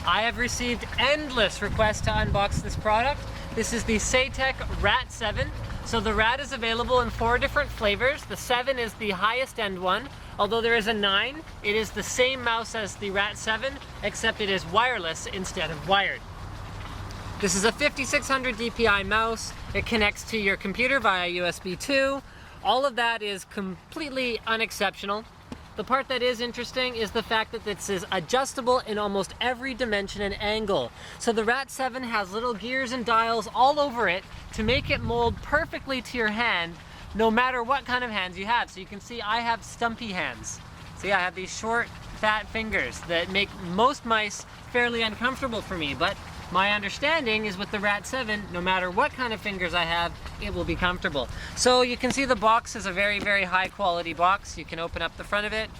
I have received endless requests to unbox this product. This is the Saitek R.A.T 7. So the R.A.T is available in 4 different flavors. The 7 is the highest end one. Although there is a 9, it is the same mouse as the R.A.T 7, except it is wireless instead of wired. This is a 5600 DPI mouse. It connects to your computer via USB 2. All of that is completely unexceptional. The part that is interesting is the fact that this is adjustable in almost every dimension and angle. So the R.A.T 7 has little gears and dials all over it to make it mold perfectly to your hand, no matter what kind of hands you have. So you can see I have stumpy hands. See, I have these short, fat fingers that make most mice fairly uncomfortable for me, but my understanding is with the R.A.T 7, no matter what kind of fingers I have, it will be comfortable. So you can see the box is a very, very high quality box. You can open up the front of it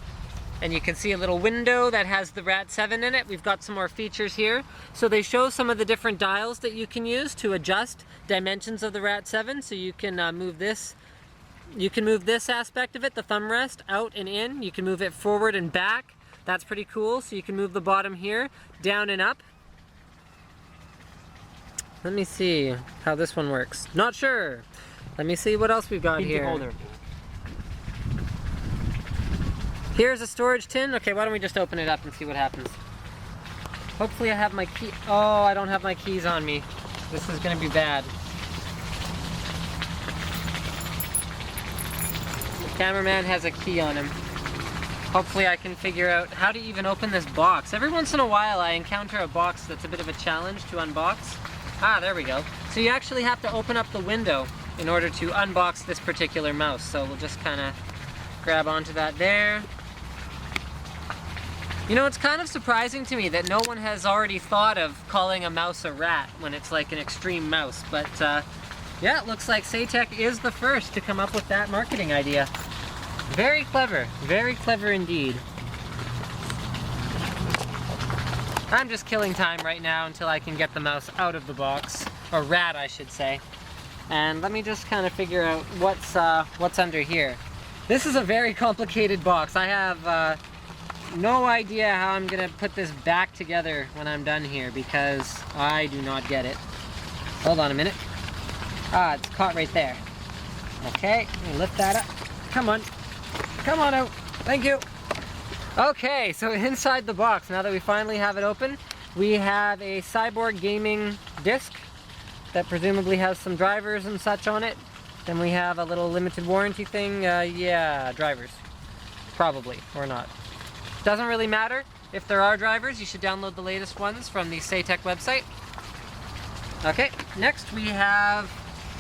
and you can see a little window that has the R.A.T 7 in it. We've got some more features here. So they show some of the different dials that you can use to adjust dimensions of the R.A.T 7. So you can move this. You can move this aspect of it, the thumb rest, out and in. You can move it forward and back. That's pretty cool. So you can move the bottom here, down and up. Let me see how this one works. Not sure. Let me see what else we've got here. Holder. Here's a storage tin. Okay, why don't we just open it up and see what happens. Hopefully I have my key. Oh, I don't have my keys on me. This is gonna be bad. The cameraman has a key on him. Hopefully I can figure out how to even open this box. Every once in a while I encounter a box that's a bit of a challenge to unbox. Ah, there we go. So you actually have to open up the window in order to unbox this particular mouse. So we'll just kind of grab onto that there. You know, it's kind of surprising to me that no one has already thought of calling a mouse a rat when it's like an extreme mouse. But yeah, it looks like Saitek is the first to come up with that marketing idea. Very clever indeed. I'm just killing time right now until I can get the mouse out of the box, or rat I should say. And let me just kind of figure out what's under here. This is a very complicated box. I have no idea how I'm gonna put this back together when I'm done here because I do not get it. Hold on a minute. Ah, it's caught right there. Okay, let me lift that up. Come on out. Thank you. Okay, so inside the box, now that we finally have it open, we have a Cyborg gaming disc that presumably has some drivers and such on it. Then we have a little limited warranty thing. Yeah, drivers. Probably, or not. Doesn't really matter. If there are drivers, you should download the latest ones from the Saitek website. Okay, next we have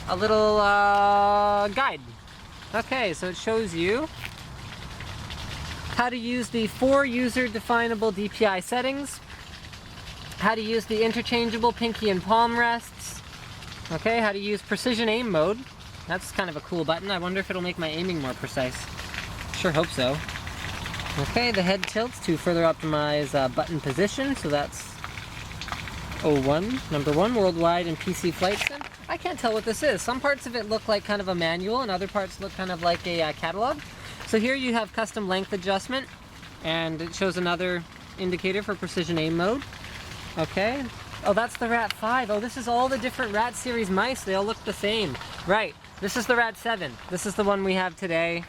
a little guide. Okay, so it shows you how to use the 4 user-definable DPI settings, how to use the interchangeable pinky and palm rests, okay, how to use precision aim mode. That's kind of a cool button. I wonder if it'll make my aiming more precise. Sure hope so. Okay, the head tilts to further optimize button position, so that's number 1, worldwide and PC flight sim. I can't tell what this is. Some parts of it look like kind of a manual and other parts look kind of like a catalog. So here you have custom length adjustment, and it shows another indicator for precision aim mode. Okay. Oh, that's the R.A.T 5. Oh, this is all the different R.A.T series mice. They all look the same. Right. This is the R.A.T 7. This is the one we have today.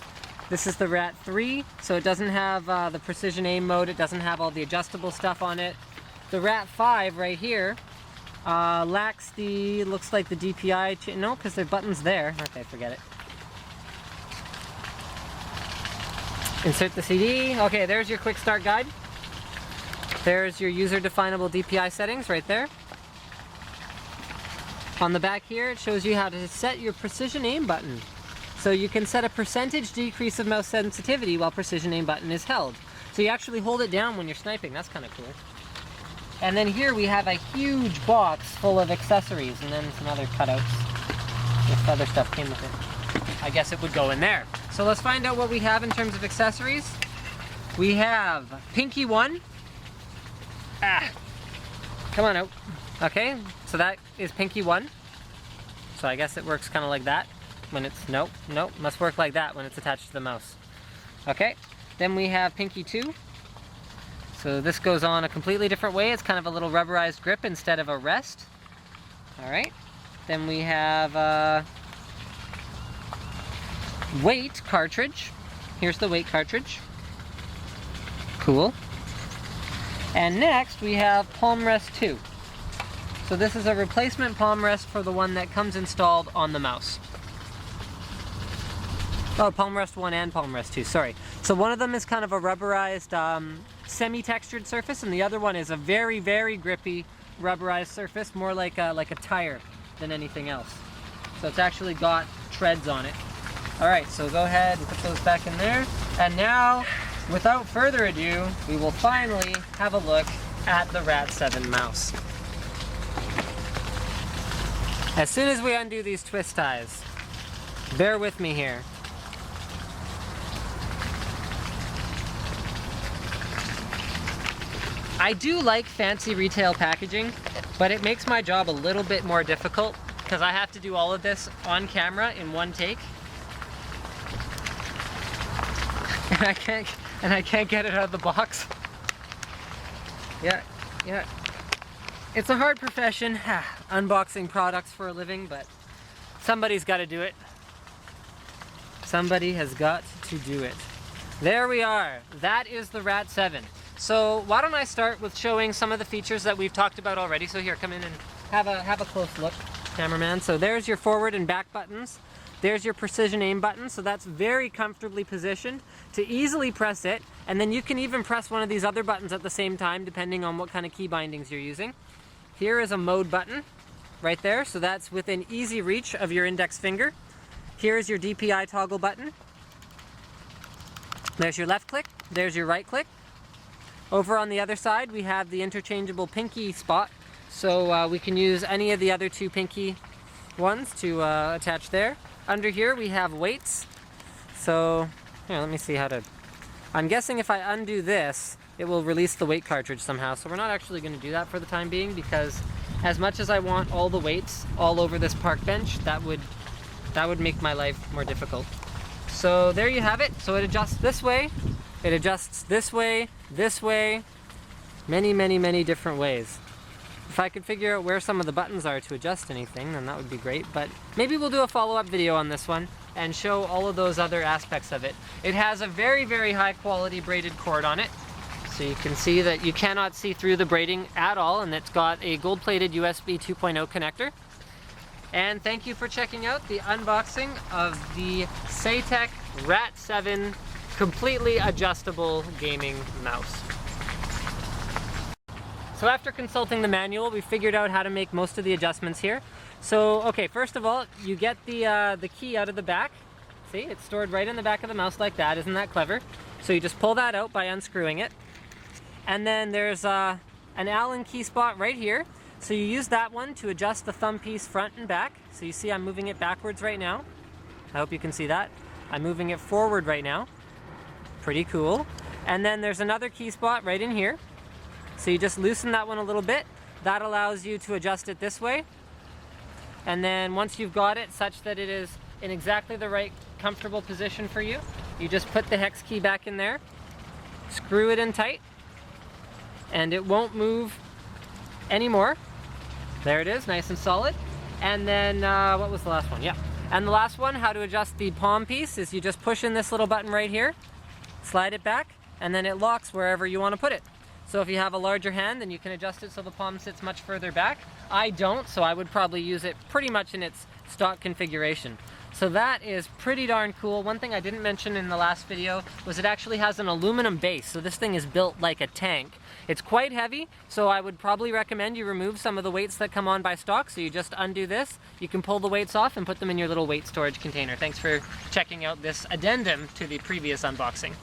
This is the R.A.T 3, so it doesn't have the precision aim mode. It doesn't have all the adjustable stuff on it. The R.A.T 5 right here lacks the, looks like the DPI, no, because the button's there. Okay, forget it. Insert the CD. Okay, there's your quick start guide. There's your user-definable DPI settings right there. On the back here, it shows you how to set your precision aim button. So you can set a percentage decrease of mouse sensitivity while precision aim button is held. So you actually hold it down when you're sniping. That's kind of cool. And then here we have a huge box full of accessories and then some other cutouts. If other stuff came with it, I guess it would go in there. So let's find out what we have in terms of accessories. We have Pinky 1. Ah, come on out. Okay, so that is Pinky 1. So I guess it works kind of like that when it's, nope, must work like that when it's attached to the mouse. Okay, then we have Pinky 2. So this goes on a completely different way. It's kind of a little rubberized grip instead of a rest. All right. Then we have a weight cartridge. Here's the weight cartridge. Cool. And next we have palm rest 2. So this is a replacement palm rest for the one that comes installed on the mouse. Oh, palm rest 1 and palm rest 2, sorry. So one of them is kind of a rubberized, semi-textured surface, and the other one is a very, very grippy rubberized surface, more like a tire than anything else. So it's actually got treads on it. All right, so go ahead and put those back in there. And now, without further ado, we will finally have a look at the R.A.T. mouse. As soon as we undo these twist ties, bear with me here. I do like fancy retail packaging, but it makes my job a little bit more difficult because I have to do all of this on camera in one take. And I can't get it out of the box. Yeah. It's a hard profession, unboxing products for a living, but somebody's got to do it. Somebody has got to do it. There we are. That is the R.A.T. So why don't I start with showing some of the features that we've talked about already. So here, come in and have a close look, cameraman. So there's your forward and back buttons. There's your precision aim button, so that's very comfortably positioned to easily press it, and then you can even press one of these other buttons at the same time depending on what kind of key bindings you're using. Here is a mode button right there, so that's within easy reach of your index finger. Here is your DPI toggle button. There's your left click, there's your right click. Over on the other side we have the interchangeable pinky spot, so we can use any of the other 2 pinky ones to attach there. Under here we have weights. So here, let me see how to... I'm guessing if I undo this, it will release the weight cartridge somehow. So we're not actually going to do that for the time being, because as much as I want all the weights all over this park bench, that would make my life more difficult. So there you have it. So it adjusts this way, it adjusts this way, many different ways. If I could figure out where some of the buttons are to adjust anything, then that would be great, but maybe we'll do a follow-up video on this one and show all of those other aspects of it. It has a very, very high quality braided cord on it, so you can see that you cannot see through the braiding at all, and it's got a gold-plated USB 2.0 connector. And thank you for checking out the unboxing of the Saitek R.A.T. completely adjustable gaming mouse. So after consulting the manual, we figured out how to make most of the adjustments here. So, okay, first of all, you get the key out of the back. See, it's stored right in the back of the mouse like that. Isn't that clever? So you just pull that out by unscrewing it. And then there's an Allen key spot right here. So you use that one to adjust the thumb piece front and back. So you see I'm moving it backwards right now. I hope you can see that. I'm moving it forward right now. Pretty cool. And then there's another key spot right in here. So you just loosen that one a little bit. That allows you to adjust it this way. And then once you've got it such that it is in exactly the right comfortable position for you, you just put the hex key back in there, screw it in tight, and it won't move anymore. There it is, nice and solid. And then, what was the last one? Yeah. And the last one, how to adjust the palm piece, is you just push in this little button right here, slide it back, and then it locks wherever you want to put it. So if you have a larger hand, then you can adjust it so the palm sits much further back. I don't, so I would probably use it pretty much in its stock configuration. So that is pretty darn cool. One thing I didn't mention in the last video was it actually has an aluminum base, so this thing is built like a tank. It's quite heavy, so I would probably recommend you remove some of the weights that come on by stock. So you just undo this, you can pull the weights off and put them in your little weight storage container. Thanks for checking out this addendum to the previous unboxing.